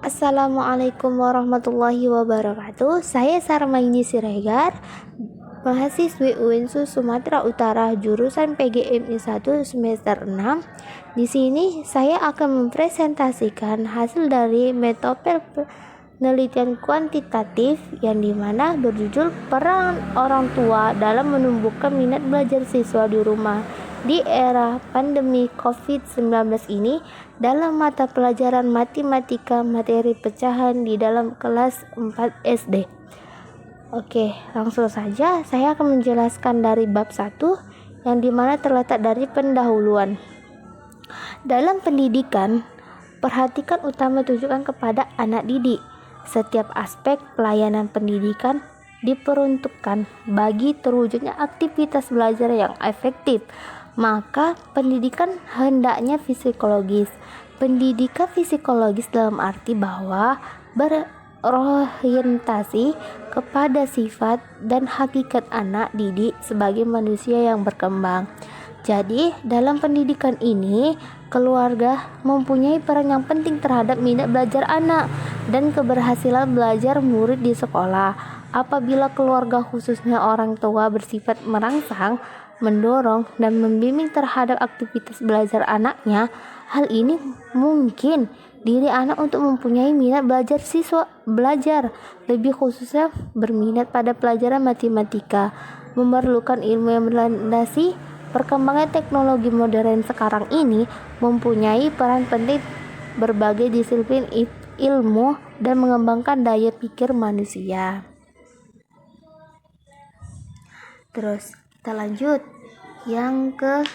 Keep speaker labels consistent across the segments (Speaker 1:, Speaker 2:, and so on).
Speaker 1: Assalamualaikum warahmatullahi wabarakatuh. Saya Sarmaini Siregar, mahasiswi UINSU Sumatera Utara jurusan PGMI 1 semester 6. Di sini saya akan mempresentasikan hasil dari metode penelitian kuantitatif yang dimana berjudul peran orang tua dalam menumbuhkan minat belajar siswa di rumah di era pandemi COVID-19 ini dalam mata pelajaran matematika materi pecahan di dalam kelas 4 SD. Oke, langsung saja saya akan menjelaskan dari bab 1 yang dimana terletak dari pendahuluan. Dalam pendidikan, perhatikan utama tujukan kepada anak didik. Setiap aspek pelayanan pendidikan diperuntukkan bagi terwujudnya aktivitas belajar yang efektif. Maka pendidikan hendaknya psikologis. Pendidikan psikologis dalam arti bahwa berorientasi kepada sifat dan hakikat anak didik sebagai manusia yang berkembang. Jadi, dalam pendidikan ini, keluarga mempunyai peran yang penting terhadap minat belajar anak dan keberhasilan belajar murid di sekolah. Apabila keluarga khususnya orang tua bersifat merangsang, mendorong, dan membimbing terhadap aktivitas belajar anaknya, hal ini mungkin diri anak untuk mempunyai minat belajar siswa belajar, lebih khususnya berminat pada pelajaran matematika, memerlukan ilmu yang berlandasi. Perkembangan teknologi modern sekarang ini mempunyai peran penting berbagai disiplin ilmu dan mengembangkan daya pikir manusia. Terus kita lanjut yang ke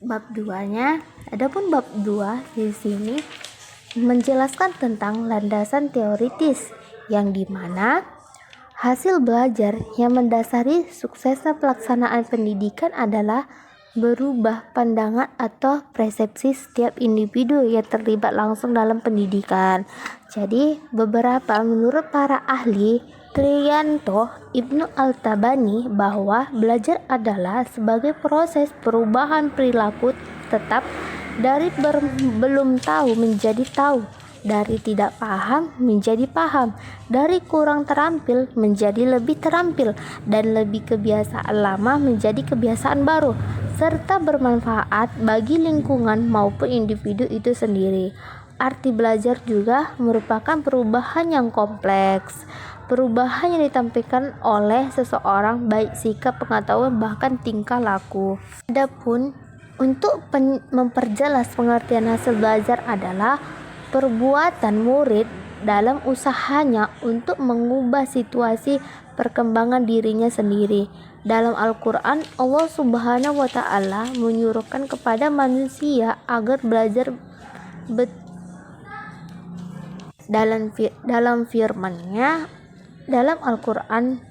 Speaker 1: bab 2-nya. Adapun bab 2 di sini menjelaskan tentang landasan teoritis yang dimana hasil belajar yang mendasari suksesnya pelaksanaan pendidikan adalah berubah pandangan atau persepsi setiap individu yang terlibat langsung dalam pendidikan. Jadi beberapa menurut para ahli Triyanto Ibnu Al-Tabani bahwa belajar adalah sebagai proses perubahan perilaku tetap dari belum tahu menjadi tahu, dari tidak paham menjadi paham, dari kurang terampil menjadi lebih terampil, dan lebih kebiasaan lama menjadi kebiasaan baru, serta bermanfaat bagi lingkungan maupun individu itu sendiri. Arti belajar juga merupakan perubahan yang kompleks, perubahan yang ditampilkan oleh seseorang baik sikap, pengetahuan, bahkan tingkah laku. Adapun untuk memperjelas pengertian hasil belajar adalah perbuatan murid dalam usahanya untuk mengubah situasi perkembangan dirinya sendiri. Dalam Al-Quran, Allah Subhanahu wa Ta'ala menyuruhkan kepada manusia agar belajar dalam firman-Nya dalam Al-Quran,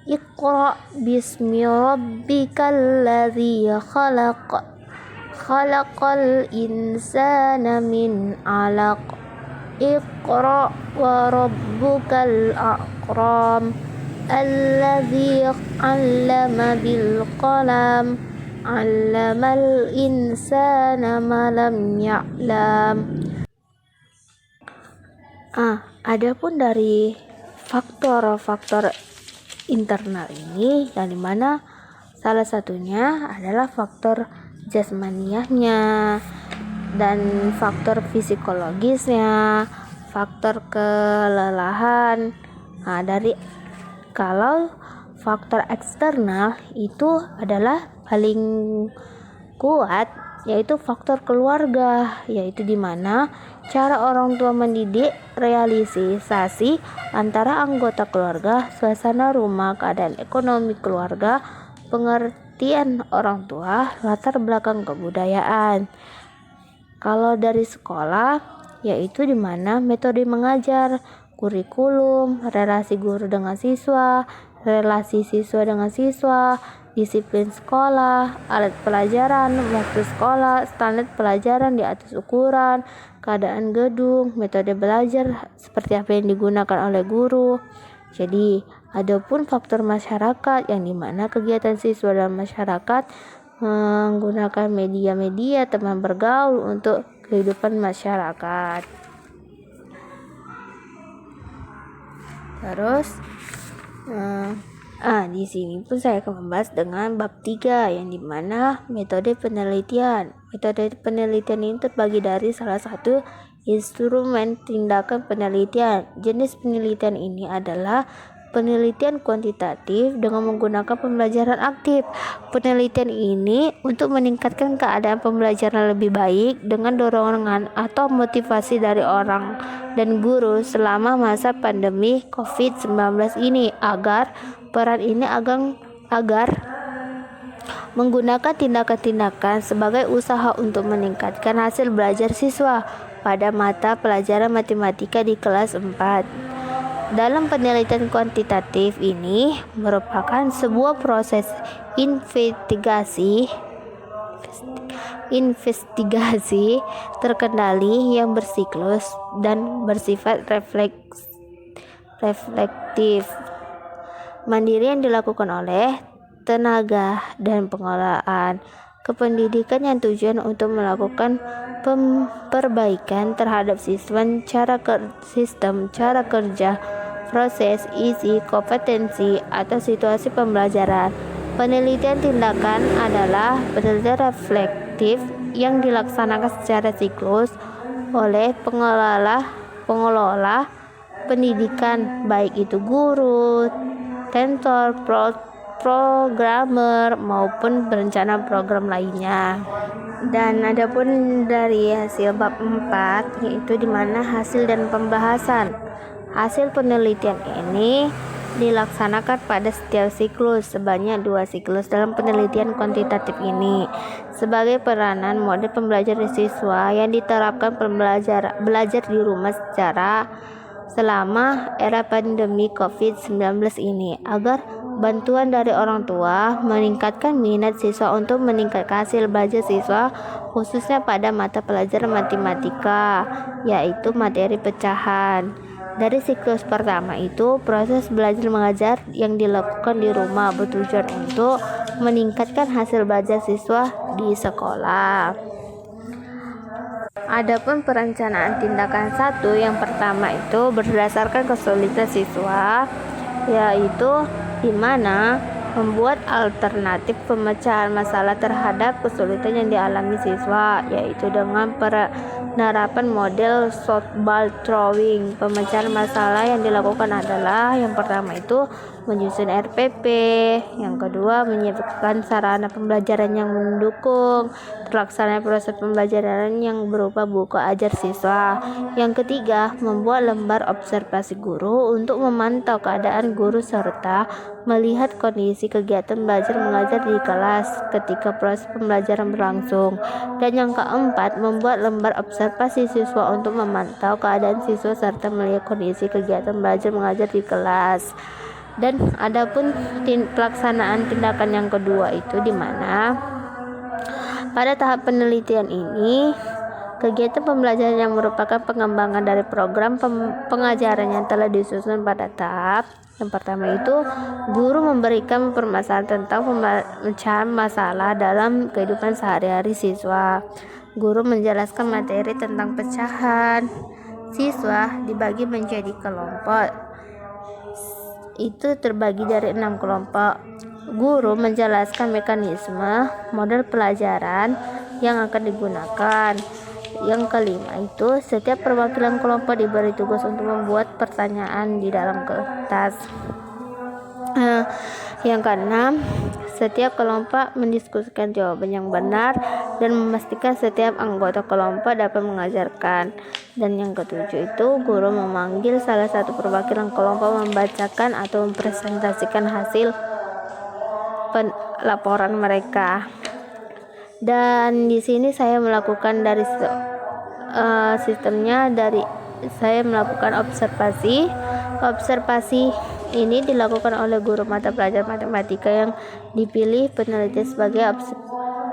Speaker 1: Iqra bismi rabbikal ladzi khalaqal insana min 'alaq. Iqra wa rabbukal akram alladzi 'allama bil qalam 'allamal insana ma lam ya'lam. Adapun dari faktor-faktor internal ini, yang dimana salah satunya adalah faktor jasmaniahnya dan faktor psikologisnya, faktor kelelahan. Kalau faktor eksternal itu adalah paling kuat, yaitu faktor keluarga, yaitu dimana cara orang tua mendidik, realisasi antara anggota keluarga, suasana rumah, keadaan ekonomi keluarga, pengertian orang tua, latar belakang kebudayaan. Kalau dari sekolah, yaitu dimana metode mengajar, kurikulum, relasi guru dengan siswa, relasi siswa dengan siswa, disiplin sekolah, alat pelajaran, waktu sekolah, standar pelajaran di atas ukuran, keadaan gedung, metode belajar seperti apa yang digunakan oleh guru. Jadi, adapun faktor masyarakat yang dimana kegiatan siswa dalam masyarakat menggunakan media-media teman bergaul untuk kehidupan masyarakat. Terus di sini pun saya akan membahas dengan bab 3 yang dimana metode penelitian. Metode penelitian ini terbagi dari salah satu instrumen tindakan penelitian. Jenis penelitian ini adalah penelitian kuantitatif dengan menggunakan pembelajaran aktif. Penelitian ini untuk meningkatkan keadaan pembelajaran lebih baik dengan dorongan atau motivasi dari orang dan guru selama masa pandemi COVID-19 ini agar menggunakan tindakan-tindakan sebagai usaha untuk meningkatkan hasil belajar siswa pada mata pelajaran matematika di kelas 4. Dalam penelitian kuantitatif ini merupakan sebuah proses investigasi terkendali yang bersiklus dan bersifat reflektif mandiri yang dilakukan oleh tenaga dan pengelolaan kependidikan yang tujuan untuk melakukan perbaikan terhadap sistem cara kerja, proses, isi, kompetensi, atau situasi pembelajaran. Penelitian tindakan adalah penelitian reflektif yang dilaksanakan secara siklus oleh pengelola pendidikan, baik itu guru, tentor, programmer maupun perencana program lainnya. Dan adapun dari hasil bab 4 yaitu dimana hasil dan pembahasan. Hasil penelitian ini dilaksanakan pada setiap siklus sebanyak 2 siklus dalam penelitian kuantitatif ini sebagai peranan model pembelajaran siswa yang diterapkan belajar di rumah selama era pandemi COVID-19 ini agar bantuan dari orang tua meningkatkan minat siswa untuk meningkatkan hasil belajar siswa khususnya pada mata pelajaran matematika yaitu materi pecahan. Dari siklus pertama itu proses belajar mengajar yang dilakukan di rumah bertujuan untuk meningkatkan hasil belajar siswa di sekolah. Adapun perencanaan tindakan 1 yang pertama itu berdasarkan kesulitan siswa yaitu di mana membuat alternatif pemecahan masalah terhadap kesulitan yang dialami siswa yaitu dengan penerapan model softball throwing. Pemecahan masalah yang dilakukan adalah yang pertama itu menyusun RPP, yang kedua menyiapkan sarana pembelajaran yang mendukung terlaksananya proses pembelajaran yang berupa buku ajar siswa. Yang ketiga, membuat lembar observasi guru untuk memantau keadaan guru serta melihat kondisi kegiatan belajar mengajar di kelas ketika proses pembelajaran berlangsung. Dan yang keempat, membuat lembar observasi siswa untuk memantau keadaan siswa serta melihat kondisi kegiatan belajar mengajar di kelas. Dan adapun pelaksanaan tindakan yang kedua itu di mana pada tahap penelitian ini kegiatan pembelajaran yang merupakan pengembangan dari program pengajaran yang telah disusun pada tahap yang pertama itu guru memberikan permasalahan tentang pemecahan masalah dalam kehidupan sehari-hari siswa. Guru menjelaskan materi tentang pecahan. Siswa dibagi menjadi kelompok. Itu terbagi dari 6 kelompok. Guru menjelaskan mekanisme model pelajaran yang akan digunakan. Yang kelima itu setiap perwakilan kelompok diberi tugas untuk membuat pertanyaan di dalam kertas. Yang keenam, setiap kelompok mendiskusikan jawaban yang benar dan memastikan setiap anggota kelompok dapat mengajarkan. Dan yang ketujuh itu guru memanggil salah satu perwakilan kelompok membacakan atau mempresentasikan hasil laporan mereka. Dan di sini saya melakukan dari sistemnya saya melakukan observasi ini dilakukan oleh guru mata pelajaran matematika yang dipilih peneliti sebagai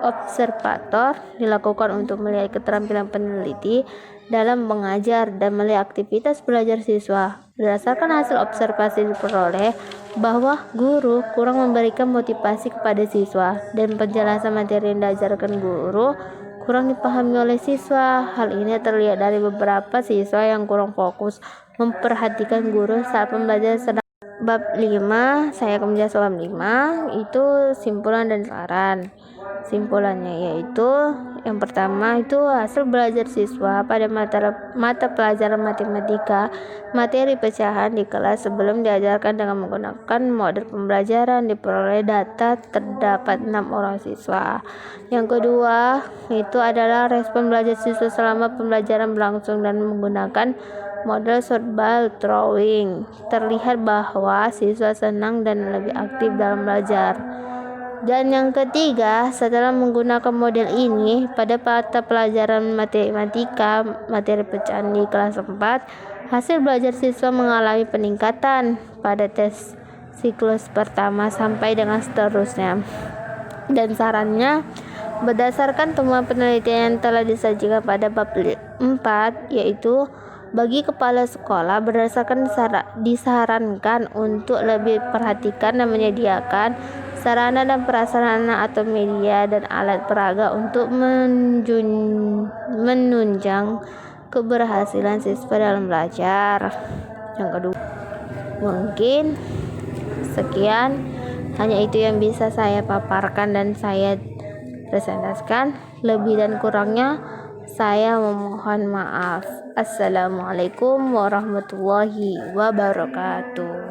Speaker 1: observator, dilakukan untuk melihat keterampilan peneliti dalam mengajar dan melihat aktivitas belajar siswa. Berdasarkan hasil observasi diperoleh bahwa guru kurang memberikan motivasi kepada siswa dan penjelasan materi yang diajarkan guru kurang dipahami oleh siswa. Hal ini terlihat dari beberapa siswa yang kurang fokus memperhatikan guru saat pembelajaran. Bab 5, saya akan menjelaskan bab 5, itu simpulan dan saran. Simpulannya yaitu yang pertama itu hasil belajar siswa pada mata pelajaran matematika, materi pecahan di kelas sebelum diajarkan dengan menggunakan model pembelajaran diperoleh data terdapat 6 orang siswa. Yang kedua itu adalah respon belajar siswa selama pembelajaran berlangsung dan menggunakan model shortball drawing. Terlihat bahwa siswa senang dan lebih aktif dalam belajar. Dan yang ketiga, setelah menggunakan model ini pada mata pelajaran matematika materi pecahan di kelas 4, hasil belajar siswa mengalami peningkatan pada tes siklus pertama sampai dengan seterusnya. Dan sarannya, berdasarkan temuan penelitian yang telah disajikan pada bab 4, yaitu bagi kepala sekolah disarankan untuk lebih perhatikan dan menyediakan sarana dan prasarana atau media dan alat peraga untuk menunjang keberhasilan siswa dalam belajar. Yang kedua, mungkin sekian, hanya itu yang bisa saya paparkan dan saya presentasikan. Lebih dan kurangnya saya memohon maaf. Assalamualaikum warahmatullahi wabarakatuh.